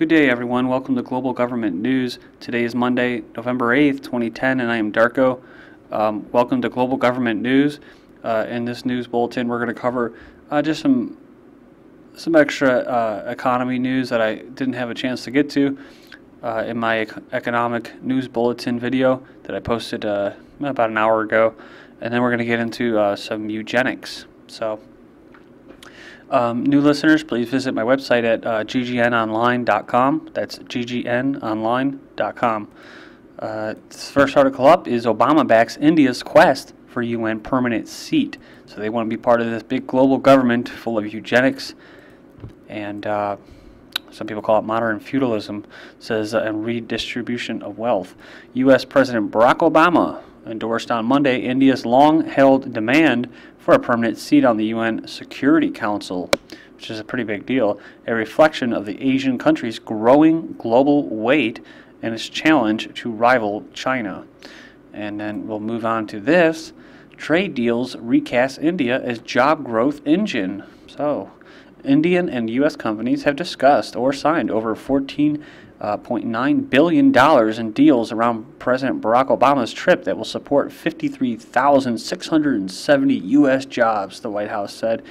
Good day, everyone. Welcome to Global Government News. Today is Monday, November 8th, 2010, and I am Darko. Welcome to Global Government News. In this news bulletin, we're going to cover just some extra economy news that I didn't have a chance to get to in my economic news bulletin video that I posted about an hour ago. And then we're going to get into some eugenics. So, new listeners, please visit my website at ggnonline.com. That's ggnonline.com. This first article up is Obama backs India's quest for UN permanent seat. So they want to be part of this big global government full of eugenics and some people call it modern feudalism, says and redistribution of wealth. U.S. President Barack Obama endorsed on Monday India's long-held demand for a permanent seat on the UN Security Council, which is a pretty big deal, a reflection of the Asian country's growing global weight and its challenge to rival China. And then we'll move on to this. Trade deals recast India as job growth engine. So, Indian and U.S. companies have discussed or signed over $14.9 billion in deals around President Barack Obama's trip that will support 53,670 U.S. jobs, the White House said.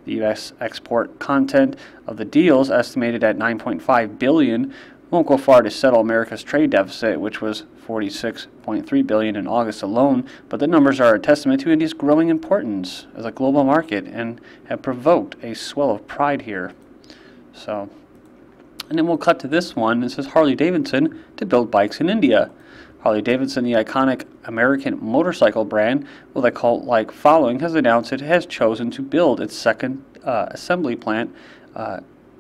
The U.S. export content of the deals, estimated at $9.5 billion, won't go far to settle America's trade deficit, which was $46.3 billion in August alone, but the numbers are a testament to India's growing importance as a global market and have provoked a swell of pride here. So, and then we'll cut to this one. It says Harley-Davidson to build bikes in India. Harley-Davidson, the iconic American motorcycle brand with a cult-like following, has announced it has chosen to build its second assembly plant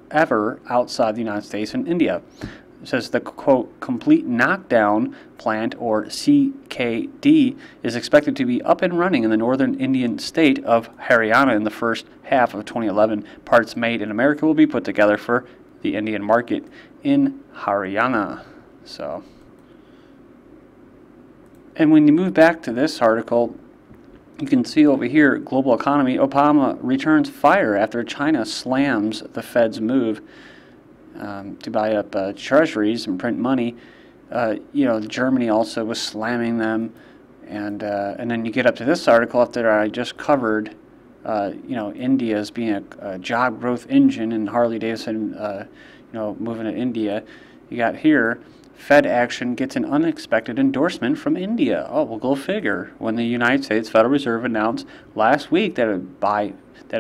ever outside the United States and India. It says the, quote, complete knockdown plant, or CKD, is expected to be up and running in the northern Indian state of Haryana in the first half of 2011. Parts made in America will be put together for the Indian market in Haryana. So, and when you move back to this article, you can see over here, global economy, Obama returns fire after China slams the Fed's move to buy up treasuries and print money. Germany also was slamming them, and then you get up to this article after I just covered, India as being a job growth engine, and Harley-Davidson, moving to India. You got here, Fed action gets an unexpected endorsement from India. Oh, well, go figure. When the United States Federal Reserve announced last week that it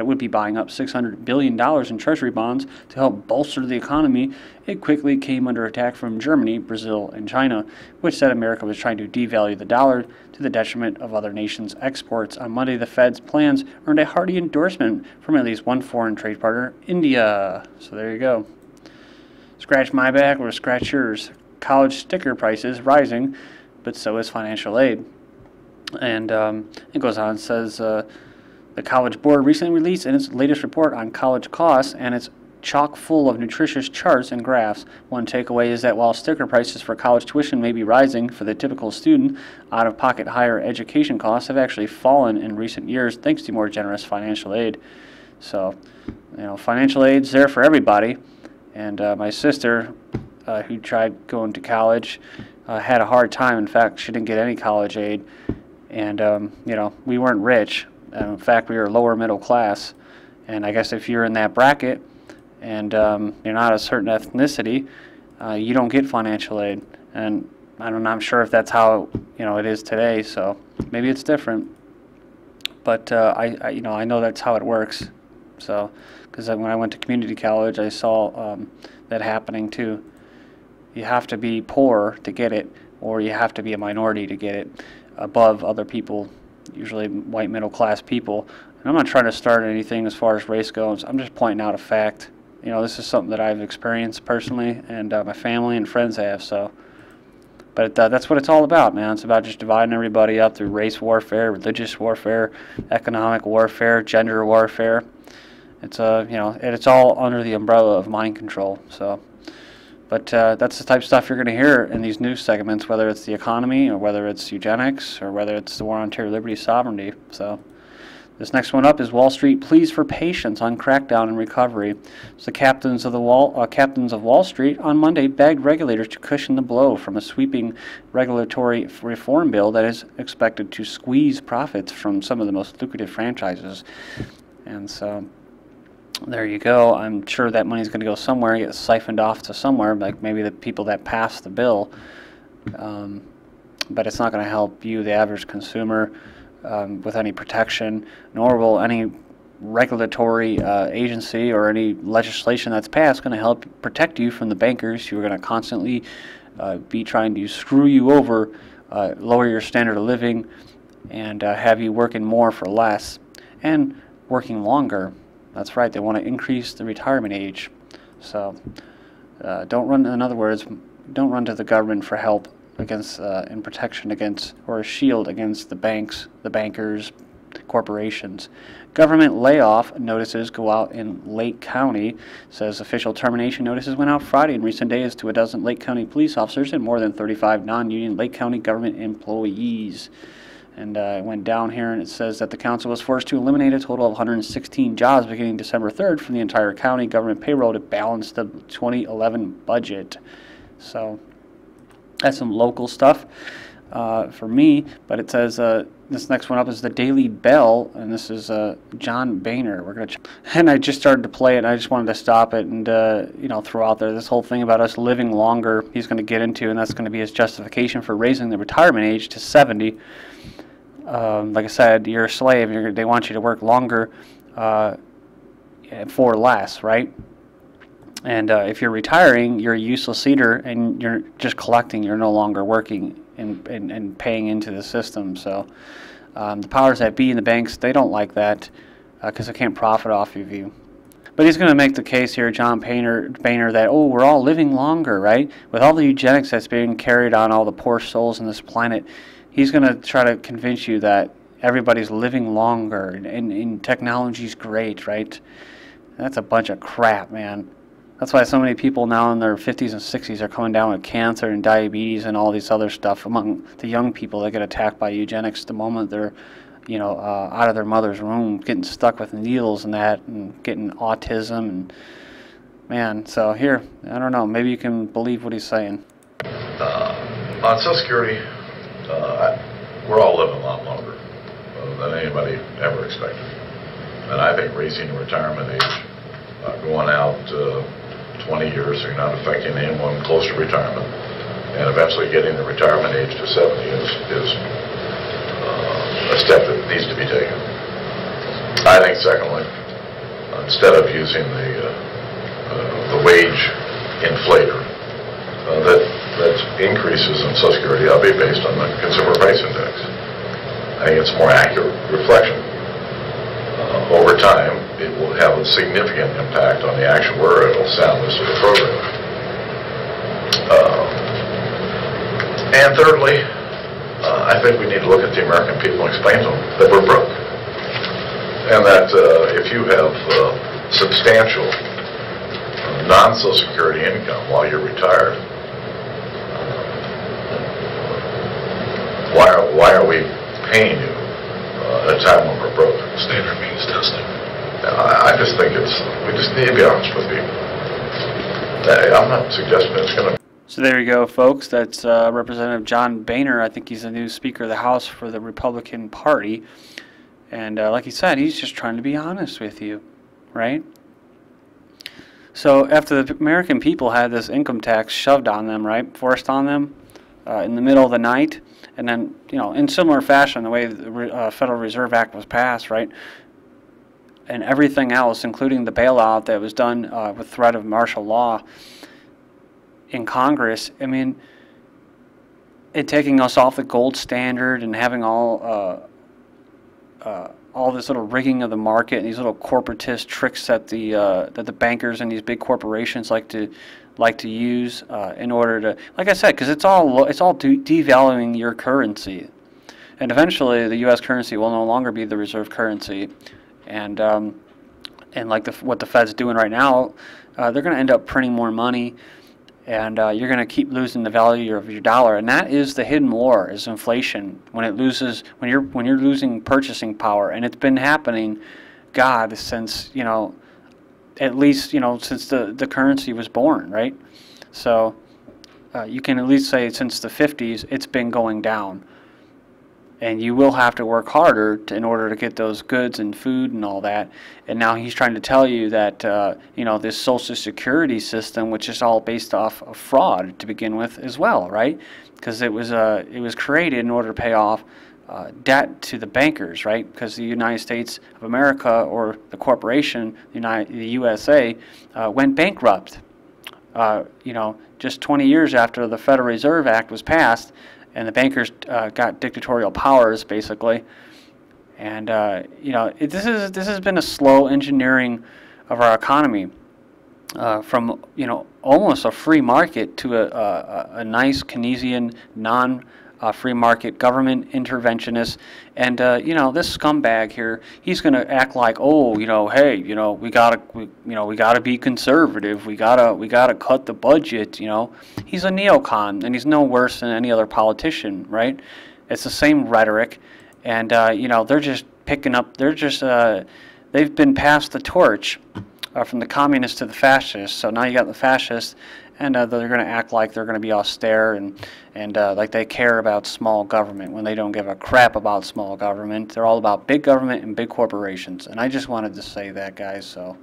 would be buying up $600 billion in Treasury bonds to help bolster the economy, it quickly came under attack from Germany, Brazil, and China, which said America was trying to devalue the dollar to the detriment of other nations' exports. On Monday, the Fed's plans earned a hearty endorsement from at least one foreign trade partner, India. So there you go. Scratch my back or scratch yours. College sticker prices rising, but so is financial aid. And it goes on, says the College Board recently released in its latest report on college costs, and it's chock full of nutritious charts and graphs. One takeaway is that while sticker prices for college tuition may be rising for the typical student, out-of-pocket higher education costs have actually fallen in recent years thanks to more generous financial aid. So, financial aid's there for everybody. And my sister, who tried going to college, had a hard time. In fact, she didn't get any college aid. And, we weren't rich. In fact, we were lower middle class. And I guess if you're in that bracket and you're not a certain ethnicity, you don't get financial aid. And I'm sure if that's how, it is today. So maybe it's different. But, I know that's how it works. So, because when I went to community college, I saw that happening too. You have to be poor to get it, or you have to be a minority to get it above other people, usually white middle class people. And I'm not trying to start anything as far as race goes. I'm just pointing out a fact. This is something that I've experienced personally, and my family and friends have. So, but that's what it's all about, man. It's about just dividing everybody up through race warfare, religious warfare, economic warfare, gender warfare. It's it's all under the umbrella of mind control. So. But that's the type of stuff you're going to hear in these news segments, whether it's the economy or whether it's eugenics or whether it's the war on terror, liberty, sovereignty. So This next one up is Wall Street pleas for patience on crackdown and recovery. So the captains of Wall Street on Monday begged regulators to cushion the blow from a sweeping regulatory reform bill that is expected to squeeze profits from some of the most lucrative franchises. And so there you go. I'm sure that money's going to go somewhere, get siphoned off to somewhere, like maybe the people that passed the bill. But it's not going to help you, the average consumer, with any protection, nor will any regulatory agency or any legislation that's passed going to help protect you from the bankers who are going to constantly be trying to screw you over, lower your standard of living, and have you working more for less and working longer. That's right, they want to increase the retirement age. So don't run, in other words, don't run to the government for help against in protection against or a shield against the banks, the bankers, corporations. Government layoff notices go out in Lake County. Says official termination notices went out Friday in recent days to a dozen Lake County police officers and more than 35 non-union Lake County government employees. And it went down here, and it says that the council was forced to eliminate a total of 116 jobs beginning December 3rd from the entire county government payroll to balance the 2011 budget. So that's some local stuff for me, but it says this next one up is the Daily Bell, and this is John Boehner. We're gonna and I just started to play it, and I just wanted to stop it and you know, throw out there this whole thing about us living longer. He's going to get into, and that's going to be his justification for raising the retirement age to 70. Like I said, you're a slave. They want you to work longer for less, right? And if you're retiring, you're a useless eater, and you're just collecting. You're no longer working and paying into the system. So the powers that be in the banks, they don't like that because they can't profit off of you. But he's going to make the case here, John Boehner, that, oh, we're all living longer, right? With all the eugenics that's being carried on all the poor souls on this planet, he's going to try to convince you that everybody's living longer and technology's great, right? That's a bunch of crap, man. That's why so many people now in their 50s and 60s are coming down with cancer and diabetes and all this other stuff among the young people that get attacked by eugenics the moment they're, you know, out of their mother's womb, getting stuck with needles and that, and getting autism. And man, so here, I don't know, maybe you can believe what he's saying. On Social Security, we're all living a lot longer than anybody ever expected. And I think raising the retirement age, going out 20 years, so you're not affecting anyone close to retirement, and eventually getting the retirement age to 70 is a step that needs to be taken. I think, secondly, instead of using the wage inflator, that increases in Social Security ought to be based on the Consumer Price Index. I think it's a more accurate reflection. Over time, it will have a significant impact on the actuarial soundness of the program. And thirdly, I think we need to look at the American people and explain to them that we're broke. And that if you have substantial non-Social Security income while you're retired, why are we paying you at a time when we're broke? Standard means testing. I just think we just need to be honest with people. I'm not suggesting it's going to. So there you go, folks. That's Representative John Boehner. I think he's the new Speaker of the House for the Republican Party. And like he said, he's just trying to be honest with you, right? So after the American people had this income tax shoved on them, right, forced on them in the middle of the night, and then, you know, in similar fashion, the way the Federal Reserve Act was passed, right, and everything else, including the bailout that was done with threat of martial law in Congress, I mean, it taking us off the gold standard and having all this little rigging of the market and these little corporatist tricks that the bankers and these big corporations like to use in order to, like I said, because it's all devaluing your currency, and eventually the U.S. currency will no longer be the reserve currency, and like what the Fed's doing right now, they're going to end up printing more money, and you're going to keep losing the value of your dollar, and that is the hidden war, is inflation. When you're losing purchasing power, and it's been happening, God, since at least since the currency was born, right? So you can at least say since the 50s it's been going down, and you will have to work harder in order to get those goods and food and all that. And now he's trying to tell you that this Social Security system, which is all based off of fraud to begin with as well, right? Because it was created in order to pay off debt to the bankers, right? Because the United States of America, or the corporation, the USA, went bankrupt. Just 20 years after the Federal Reserve Act was passed, and the bankers got dictatorial powers, basically. And this has been a slow engineering of our economy, from almost a free market to a nice Keynesian free market government interventionist. And this scumbag here, he's going to act like, hey, we gotta be conservative, we gotta cut the budget. He's a neocon, and he's no worse than any other politician, right? It's the same rhetoric, and they're just picking up, they've been passed the torch from the communists to the fascists. So now you got the fascists, and they're going to act like they're going to be austere and like they care about small government, when they don't give a crap about small government. They're all about big government and big corporations. And I just wanted to say that, guys. So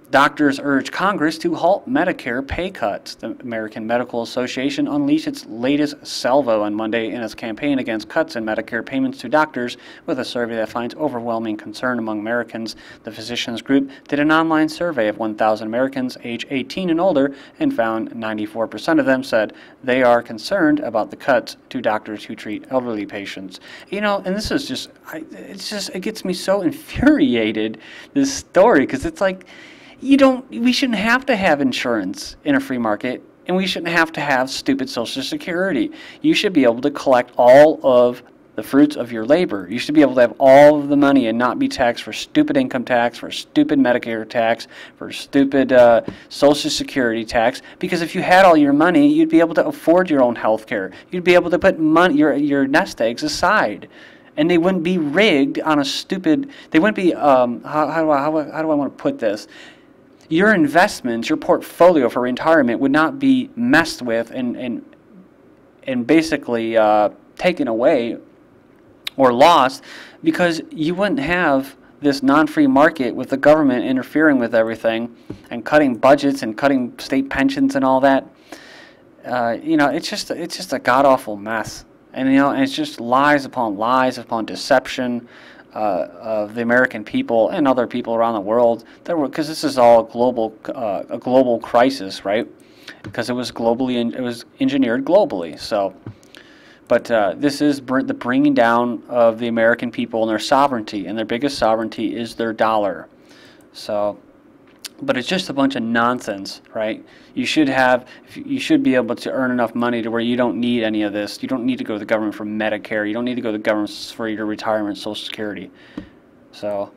doctors urge Congress to halt Medicare pay cuts. The American Medical Association unleashed its latest salvo on Monday in its campaign against cuts in Medicare payments to doctors, with a survey that finds overwhelming concern among Americans. The Physicians Group did an online survey of 1,000 Americans age 18 and older, and found 94% of them said they are concerned about the cuts to doctors who treat elderly patients. And this is just, it gets me so infuriated, this story, because it's like, we shouldn't have to have insurance in a free market, and we shouldn't have to have stupid Social Security. You should be able to collect all of the fruits of your labor. You should be able to have all of the money and not be taxed for stupid income tax, for stupid Medicare tax, for stupid Social Security tax. Because if you had all your money, you'd be able to afford your own health care. You'd be able to put your nest eggs aside. And they wouldn't be rigged on a stupid, they wouldn't be, how do I want to put this? Your investments, your portfolio for retirement would not be messed with and basically taken away or lost, because you wouldn't have this non-free market with the government interfering with everything and cutting budgets and cutting state pensions and all that. It's just a god-awful mess. And and it's just lies upon deception of the American people and other people around the world. Because this is all a global crisis, right? Because it was engineered globally. So, but this is the bringing down of the American people and their sovereignty, and their biggest sovereignty is their dollar. So, but it's just a bunch of nonsense, right? You should be able to earn enough money to where you don't need any of this. You don't need to go to the government for Medicare. You don't need to go to the government for your retirement, Social Security. So,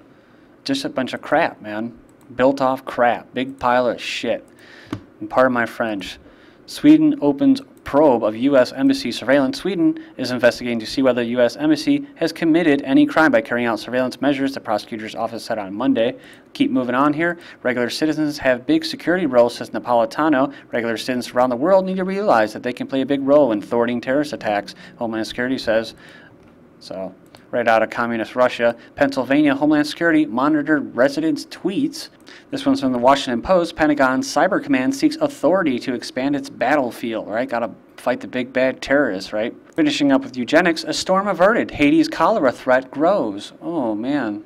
just a bunch of crap, man. Built off crap. Big pile of shit. And pardon my French. Sweden opens probe of U.S. Embassy surveillance. Sweden is investigating to see whether the U.S. Embassy has committed any crime by carrying out surveillance measures, the prosecutor's office said on Monday. Keep moving on here. Regular citizens have big security roles, says Napolitano. Regular citizens around the world need to realize that they can play a big role in thwarting terrorist attacks, Homeland Security says. So, right out of communist Russia. Pennsylvania Homeland Security monitored residents' tweets. This one's from the Washington Post. Pentagon Cyber Command seeks authority to expand its battlefield, right? Got to fight the big bad terrorists, right? Finishing up with eugenics, a storm averted. Haiti's cholera threat grows. Oh, man.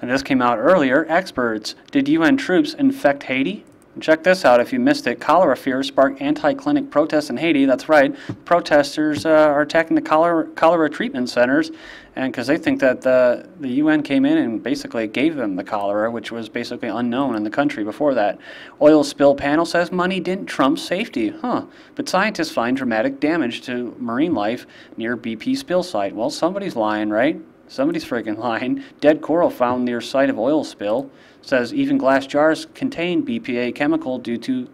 And this came out earlier. Experts, did UN troops infect Haiti? Check this out if you missed it. Cholera fears spark anti-clinic protests in Haiti. That's right. Protesters are attacking the cholera treatment centers, and because they think that the UN came in and basically gave them the cholera, which was basically unknown in the country before that. Oil spill panel says money didn't trump safety. But scientists find dramatic damage to marine life near BP spill site. Well, somebody's lying, right? Somebody's freaking lying. Dead coral found near site of oil spill. Says even glass jars contain BPA chemical due to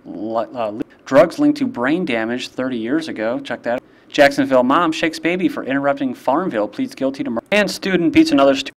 drugs linked to brain damage 30 years ago. Check that out. Jacksonville mom shakes baby for interrupting Farmville, pleads guilty to murder. And student beats another student.